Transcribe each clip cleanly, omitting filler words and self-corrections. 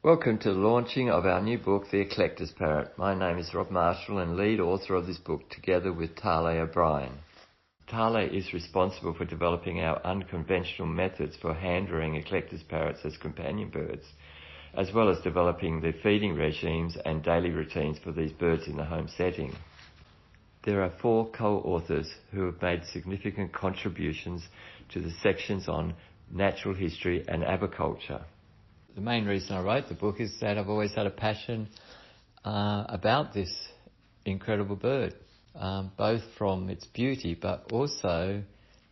Welcome to the launching of our new book, The Eclectus Parrot. My name is Rob Marshall and lead author of this book together with Tale O'Brien. Tale is responsible for developing our unconventional methods for hand-rearing Eclectus parrots as companion birds, as well as developing the feeding regimes and daily routines for these birds in the home setting. There are 4 co-authors who have made significant contributions to the sections on natural history and aviculture. The main reason I wrote the book is that I've always had a passion about this incredible bird, both from its beauty but also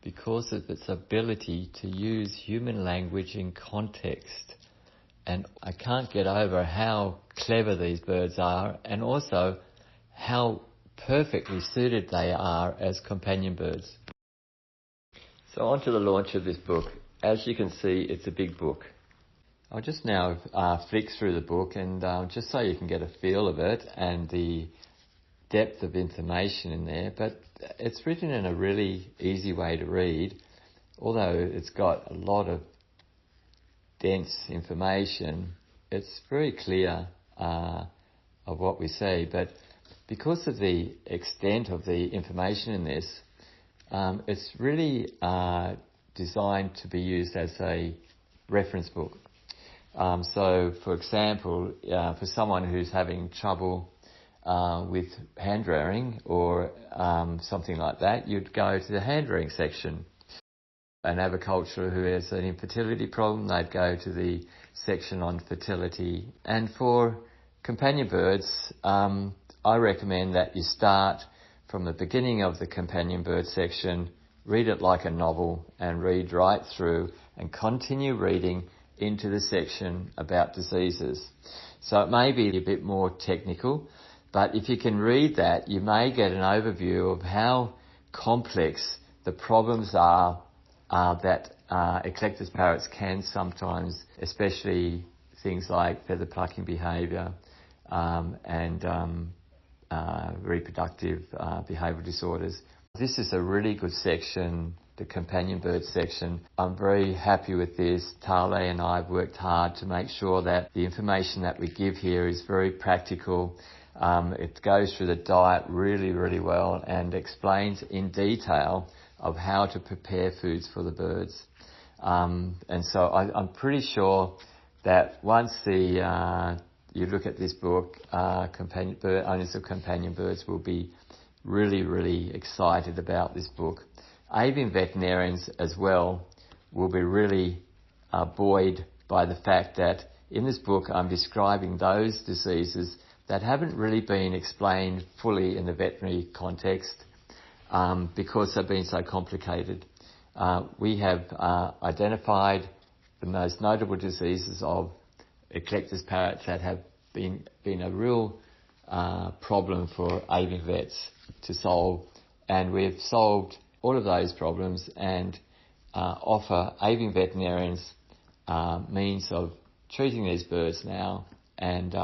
because of its ability to use human language in context. And I can't get over how clever these birds are and also how perfectly suited they are as companion birds. So on to the launch of this book. As you can see, it's a big book. I'll just now flick through the book and just so you can get a feel of it and the depth of information in there. But it's written in a really easy way to read, although it's got a lot of dense information. It's very clear of what we see. But because of the extent of the information in this, it's really designed to be used as a reference book. So, for example, for someone who's having trouble with hand rearing or something like that, you'd go to the hand rearing section. An aviculturer who has an infertility problem, they'd go to the section on fertility. And for companion birds, I recommend that you start from the beginning of the companion bird section, read it like a novel, and read right through and continue reading into the section about diseases. So it may be a bit more technical, but if you can read that, you may get an overview of how complex the problems are that Eclectus parrots can sometimes, especially things like feather plucking behaviour and reproductive behavioural disorders. This is a really good section, the companion bird section. I'm very happy with this. Tale and I have worked hard to make sure that the information that we give here is very practical. It goes through the diet really, really well and explains in detail of how to prepare foods for the birds. And so I'm pretty sure that once you look at this book, owners of companion birds will be really, really excited about this book. Avian veterinarians as well will be really buoyed by the fact that in this book I'm describing those diseases that haven't really been explained fully in the veterinary context because they've been so complicated. We have identified the most notable diseases of Eclectus parrots that have been a real problem for avian vets to solve, and we've solved all of those problems and offer avian veterinarians means of treating these birds now, and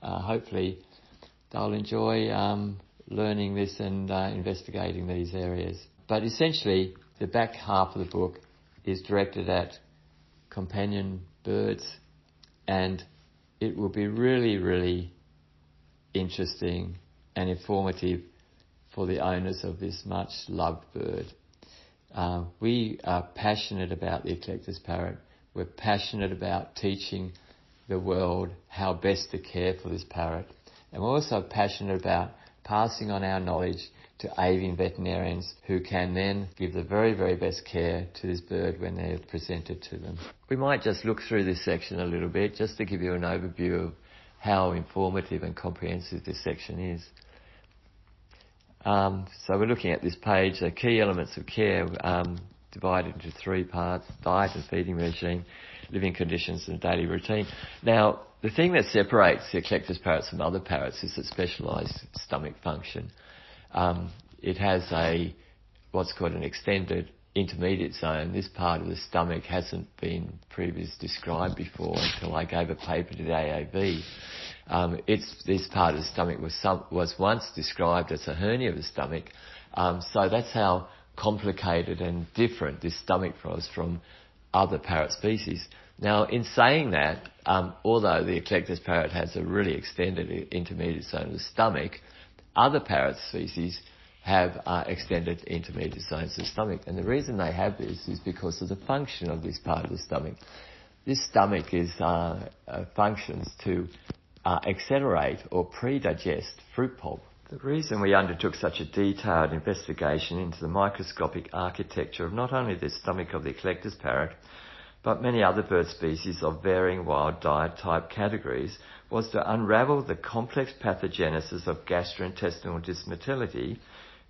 hopefully they'll enjoy learning this and investigating these areas. But essentially, the back half of the book is directed at companion birds, and it will be really, really interesting and informative for the owners of this much loved bird. We are passionate about the Eclectus parrot. We're passionate about teaching the world how best to care for this parrot. And we're also passionate about passing on our knowledge to avian veterinarians who can then give the very, very best care to this bird when they're presented to them. We might just look through this section a little bit just to give you an overview of how informative and comprehensive this section is. So we're looking at this page, the key elements of care divided into 3 parts: diet and feeding regime, living conditions and daily routine. Now, the thing that separates the Eclectus parrots from other parrots is its specialised stomach function. It has what's called an extended intermediate zone. This part of the stomach hasn't been previously described before until I gave a paper to the AAB. This part of the stomach was once described as a hernia of the stomach. So that's how complicated and different this stomach was from other parrot species. Now, in saying that, although the Eclectus parrot has a really extended intermediate zone of the stomach, other parrot species have extended intermediate zones of the stomach. And the reason they have this is because of the function of this part of the stomach. This stomach functions to accelerate or pre-digest fruit pulp. The reason we undertook such a detailed investigation into the microscopic architecture of not only the stomach of the Eclectus parrot, but many other bird species of varying wild diet type categories was to unravel the complex pathogenesis of gastrointestinal dysmotility,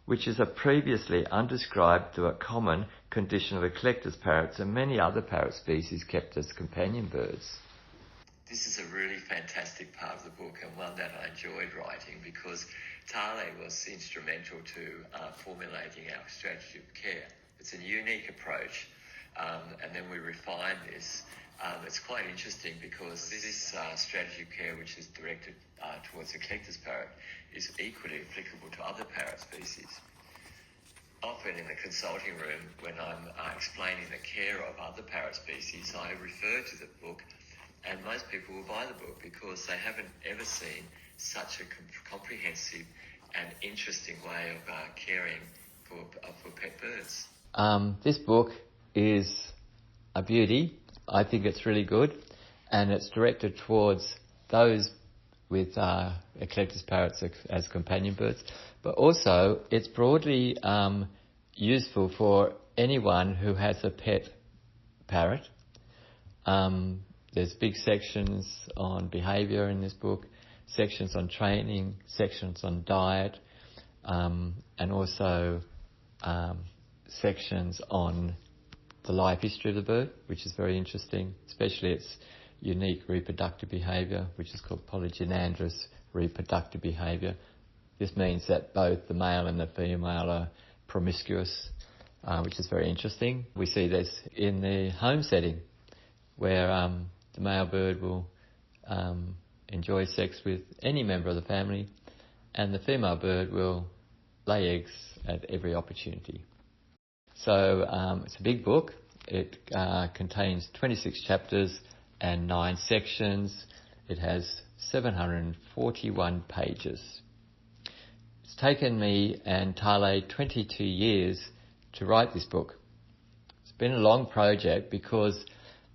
which is a previously undescribed though a common condition of Eclectus parrots and many other parrot species kept as companion birds. This is a really fantastic part of the book and one that I enjoyed writing because Tale was instrumental to formulating our strategy of care. It's a unique approach, and then we refined this. It's quite interesting because this strategy of care, which is directed towards the Eclectus parrot, is equally applicable to other parrot species. Often in the consulting room, when I'm explaining the care of other parrot species, I refer to the book, and most people will buy the book because they haven't ever seen such a comprehensive and interesting way of caring for pet birds. This book is a beauty. I think it's really good, and it's directed towards those with Eclectus parrots as companion birds, but also it's broadly useful for anyone who has a pet parrot. There's big sections on behaviour in this book, sections on training, sections on diet, and also sections on the life history of the bird, which is very interesting, especially its unique reproductive behaviour, which is called polygynandrous reproductive behaviour. This means that both the male and the female are promiscuous, which is very interesting. We see this in the home setting, where the male bird will enjoy sex with any member of the family, and the female bird will lay eggs at every opportunity. So it's a big book. It contains 26 chapters and 9 sections. It has 741 pages. It's taken me and Tale 22 years to write this book. It's been a long project because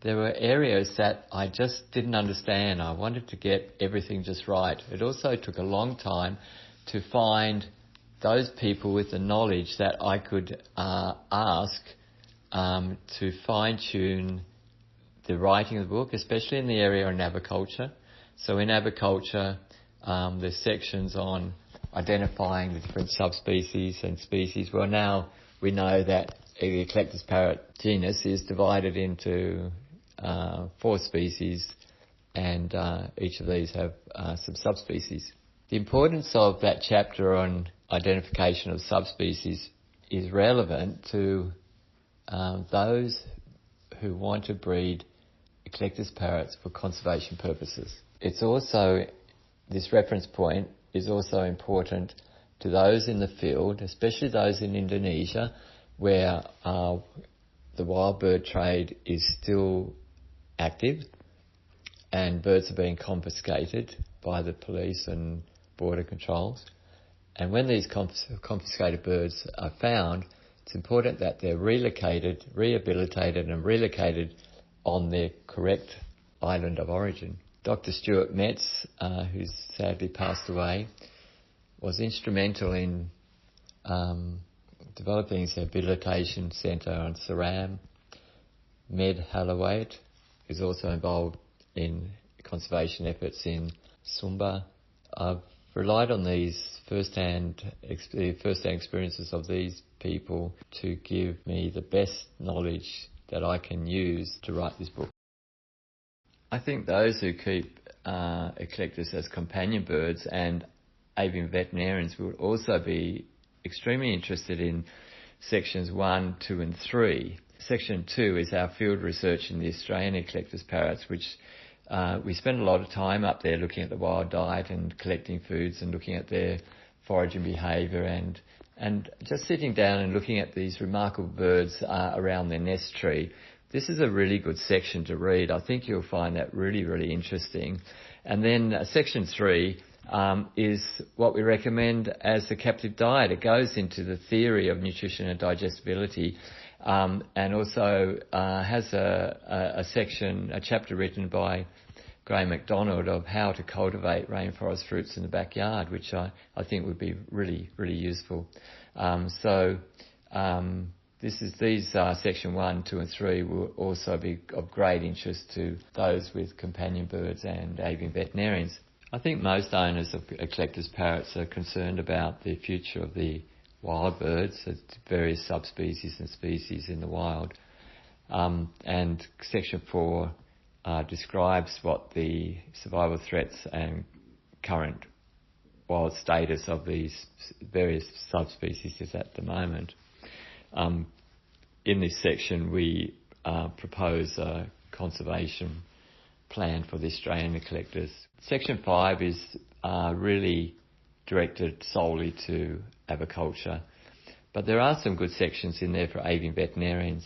there were areas that I just didn't understand. I wanted to get everything just right. It also took a long time to find those people with the knowledge that I could ask to fine-tune the writing of the book, especially in the area of aviculture. So in aviculture, there's sections on identifying the different subspecies and species. Well, now we know that the Eclectus parrot genus is divided into 4 species, and each of these have some subspecies. The importance of that chapter on identification of subspecies is relevant to those who want to breed Eclectus parrots for conservation purposes. It's also, this reference point is also important to those in the field, especially those in Indonesia, where the wild bird trade is still active and birds are being confiscated by the police and border controls. And when these confiscated birds are found, it's important that they're rehabilitated and relocated on their correct island of origin. Dr. Stuart Metz, who's sadly passed away, was instrumental in developing his rehabilitation centre on Seram. Med Halawait is also involved in conservation efforts in Sumba. I've relied on these first-hand experiences of these people to give me the best knowledge that I can use to write this book. I think those who keep Eclectus as companion birds and avian veterinarians would also be extremely interested in sections 1, 2 and 3. Section 2 is our field research in the Australian Eclectus parrots, which we spend a lot of time up there looking at the wild diet and collecting foods and looking at their foraging behaviour and just sitting down and looking at these remarkable birds around their nest tree. This is a really good section to read. I think you'll find that really, really interesting. And then section 3 is what we recommend as the captive diet. It goes into the theory of nutrition and digestibility, and also has a chapter written by Graham MacDonald of how to cultivate rainforest fruits in the backyard, which I think would be really, really useful. These section 1, 2 and 3 will also be of great interest to those with companion birds and avian veterinarians. I think most owners of Eclectus parrots are concerned about the future of the wild birds, various subspecies and species in the wild. And section 4 describes what the survival threats and current wild status of these various subspecies is at the moment. In this section, we propose a conservation plan for the Australian Eclectus. Section 5 is really directed solely to aviculture, but there are some good sections in there for avian veterinarians.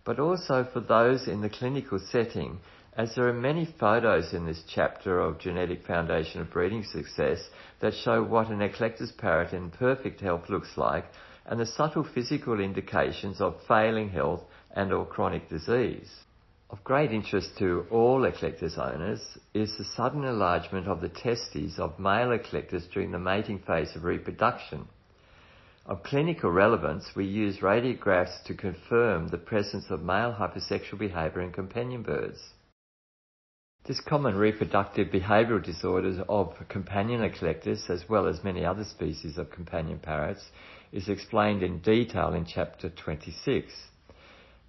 But also for those in the clinical setting, as there are many photos in this chapter of Genetic Foundation of Breeding Success that show what an Eclectus parrot in perfect health looks like, and the subtle physical indications of failing health and or chronic disease. Of great interest to all Eclectus owners is the sudden enlargement of the testes of male Eclectus during the mating phase of reproduction. Of clinical relevance, we use radiographs to confirm the presence of male hypersexual behaviour in companion birds. This common reproductive behavioural disorder of companion Eclectus, as well as many other species of companion parrots, is explained in detail in chapter 26.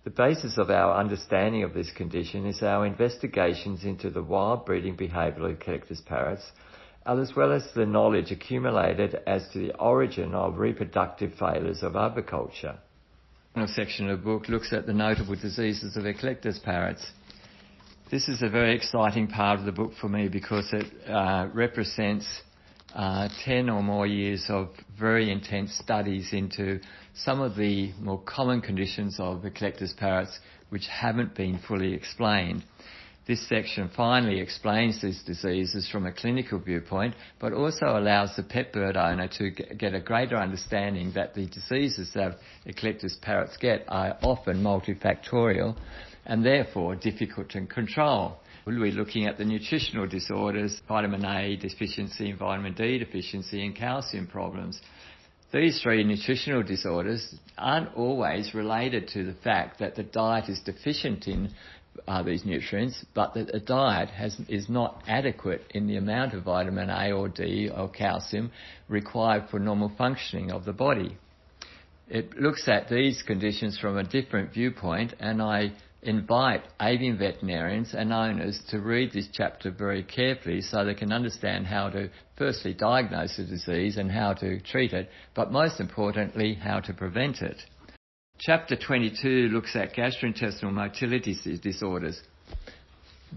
The basis of our understanding of this condition is our investigations into the wild breeding behaviour of Eclectus parrots, as well as the knowledge accumulated as to the origin of reproductive failures of aviculture. The final section of the book looks at the notable diseases of Eclectus parrots. This is a very exciting part of the book for me because it represents 10 or more years of very intense studies into some of the more common conditions of Eclectus parrots which haven't been fully explained. This section finally explains these diseases from a clinical viewpoint, but also allows the pet bird owner to get a greater understanding that the diseases that Eclectus parrots get are often multifactorial and therefore difficult to control. We'll be looking at the nutritional disorders, vitamin A deficiency, vitamin D deficiency and calcium problems. These 3 nutritional disorders aren't always related to the fact that the diet is deficient in these nutrients, but that the diet is not adequate in the amount of vitamin A or D or calcium required for normal functioning of the body. It looks at these conditions from a different viewpoint, and I invite avian veterinarians and owners to read this chapter very carefully so they can understand how to firstly diagnose the disease and how to treat it, but most importantly how to prevent it. Chapter 22 looks at gastrointestinal motility disorders.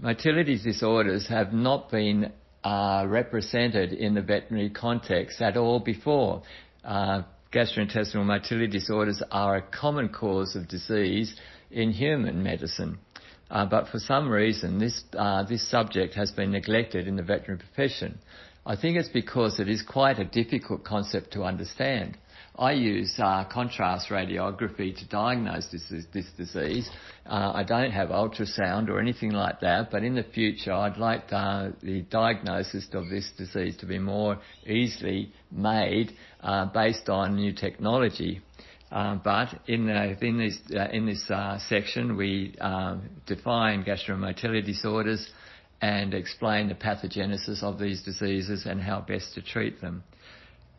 Motility disorders have not been represented in the veterinary context at all before. Gastrointestinal motility disorders are a common cause of disease in human medicine, but for some reason this subject has been neglected in the veterinary profession. I think it's because it is quite a difficult concept to understand. I use contrast radiography to diagnose this disease. I don't have ultrasound or anything like that, but in the future I'd like the diagnosis of this disease to be more easily made based on new technology. But in this section we define gastromotility disorders and explain the pathogenesis of these diseases and how best to treat them.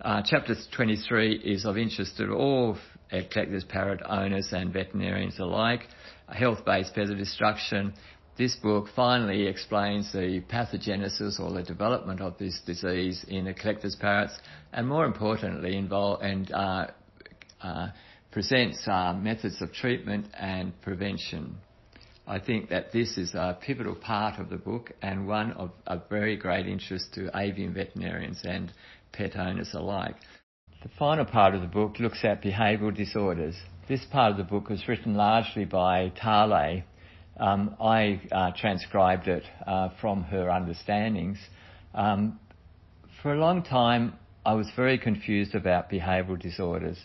Chapter 23 is of interest to all Eclectus parrot owners and veterinarians alike. Health-based feather destruction. This book finally explains the pathogenesis or the development of this disease in Eclectus parrots, and more importantly presents methods of treatment and prevention. I think that this is a pivotal part of the book and one of very great interest to avian veterinarians and pet owners alike. The final part of the book looks at behavioural disorders. this part of the book was written largely by Tale. I transcribed it from her understandings. For a long time, I was very confused about behavioural disorders.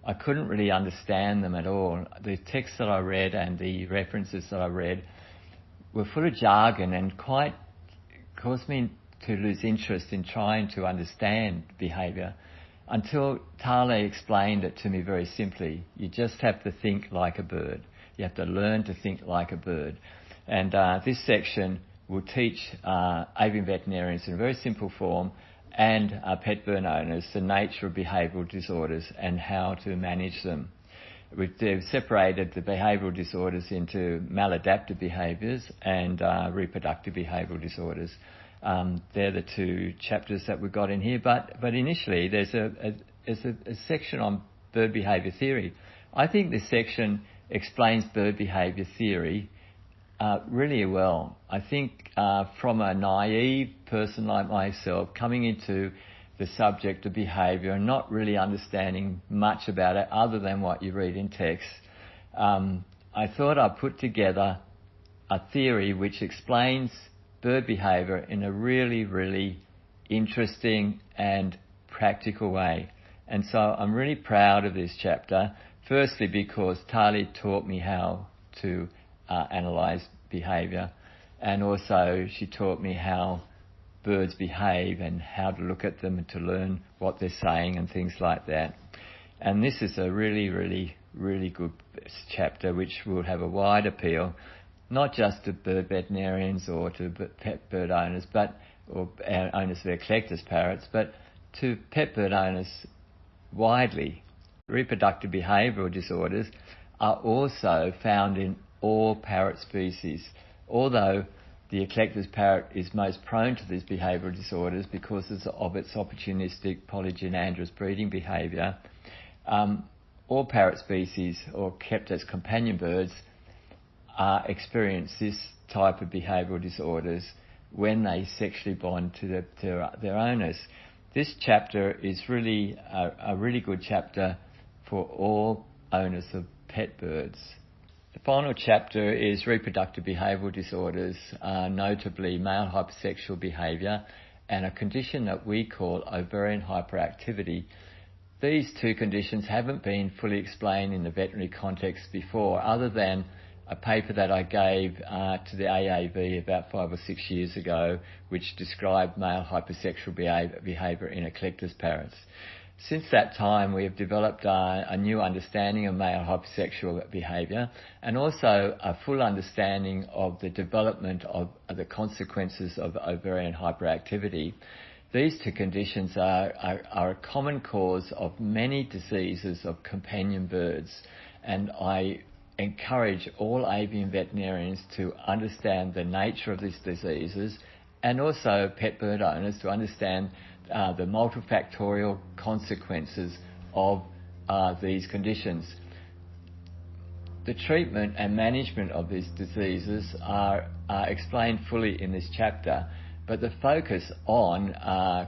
I couldn't really understand them at all. The texts that I read and the references that I read were full of jargon and quite caused me to lose interest in trying to understand behaviour until Tale explained it to me very simply. You just have to think like a bird. You have to learn to think like a bird. And this section will teach avian veterinarians in a very simple form and pet bird owners the nature of behavioural disorders and how to manage them. We've separated the behavioural disorders into maladaptive behaviours and reproductive behavioural disorders. They're the two chapters that we've got in here. But initially, there's a section on bird behaviour theory. I think this section explains bird behaviour theory really well. I think from a naive person like myself, coming into the subject of behaviour and not really understanding much about it other than what you read in text, I thought I'd put together a theory which explains bird behaviour in a really, really interesting and practical way. And so I'm really proud of this chapter, firstly because Tali taught me how to analyse behaviour, and also she taught me how birds behave and how to look at them and to learn what they're saying and things like that. And this is a really, really, really good chapter which will have a wide appeal, not just to bird veterinarians or to pet bird owners, or owners of Eclectus parrots, but to pet bird owners widely. Reproductive behavioural disorders are also found in all parrot species, although the Eclectus parrot is most prone to these behavioural disorders because of its opportunistic polygynandrous breeding behaviour. All parrot species, or kept as companion birds, experience this type of behavioural disorders when they sexually bond to their owners. This chapter is really a really good chapter for all owners of pet birds. The final chapter is reproductive behavioural disorders, notably male hypersexual behaviour and a condition that we call ovarian hyperactivity. These two conditions haven't been fully explained in the veterinary context before, other than a paper that I gave to the AAV about 5 or 6 years ago, which described male hypersexual behaviour in Eclectus parrots. Since that time, we have developed a new understanding of male hypersexual behaviour and also a full understanding of the development of the consequences of ovarian hyperactivity. These two conditions are a common cause of many diseases of companion birds, and I encourage all avian veterinarians to understand the nature of these diseases, and also pet bird owners to understand the multifactorial consequences of these conditions. The treatment and management of these diseases are explained fully in this chapter, but the focus on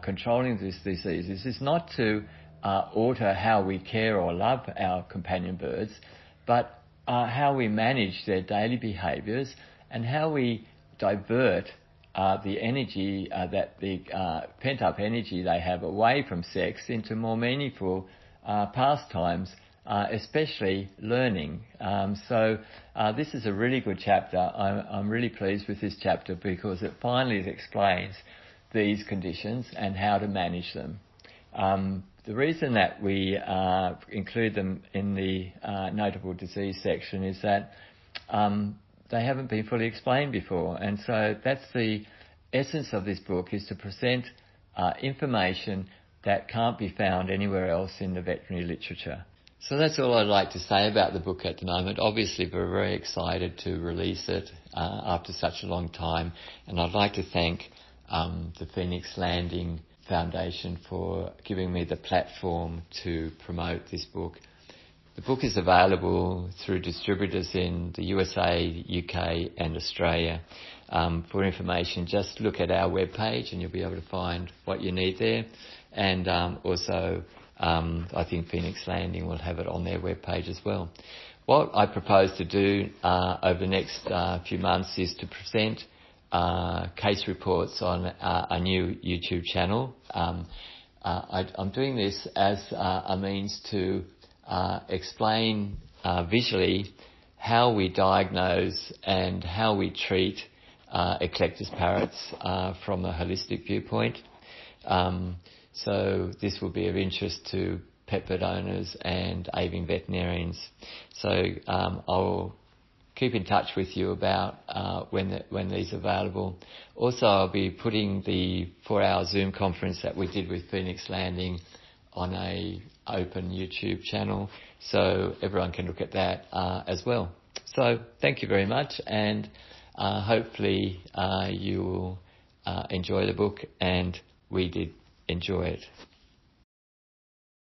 controlling these diseases is not to alter how we care or love our companion birds, but how we manage their daily behaviours and how we divert the energy, the pent-up energy they have away from sex into more meaningful pastimes, especially learning. So this is a really good chapter. I'm really pleased with this chapter because it finally explains these conditions and how to manage them. The reason that we include them in the notable disease section is that they haven't been fully explained before, and so that's the essence of this book, is to present information that can't be found anywhere else in the veterinary literature. So that's all I'd like to say about the book at the moment. Obviously, we're very excited to release it after such a long time, and I'd like to thank the Phoenix Landing Foundation for giving me the platform to promote this book. The book is available through distributors in the USA, UK and Australia. For information, just look at our webpage and you'll be able to find what you need there. And also I think Phoenix Landing will have it on their webpage as well. What I propose to do over the next few months is to present case reports on a new YouTube channel. I'm doing this as a means to explain visually how we diagnose and how we treat Eclectus parrots from a holistic viewpoint. So this will be of interest to pet bird owners and avian veterinarians. So I'll keep in touch with you about when these are available. Also, I'll be putting the 4-hour Zoom conference that we did with Phoenix Landing on a open YouTube channel, so everyone can look at that as well. So thank you very much, and hopefully you will enjoy the book, and we did enjoy it.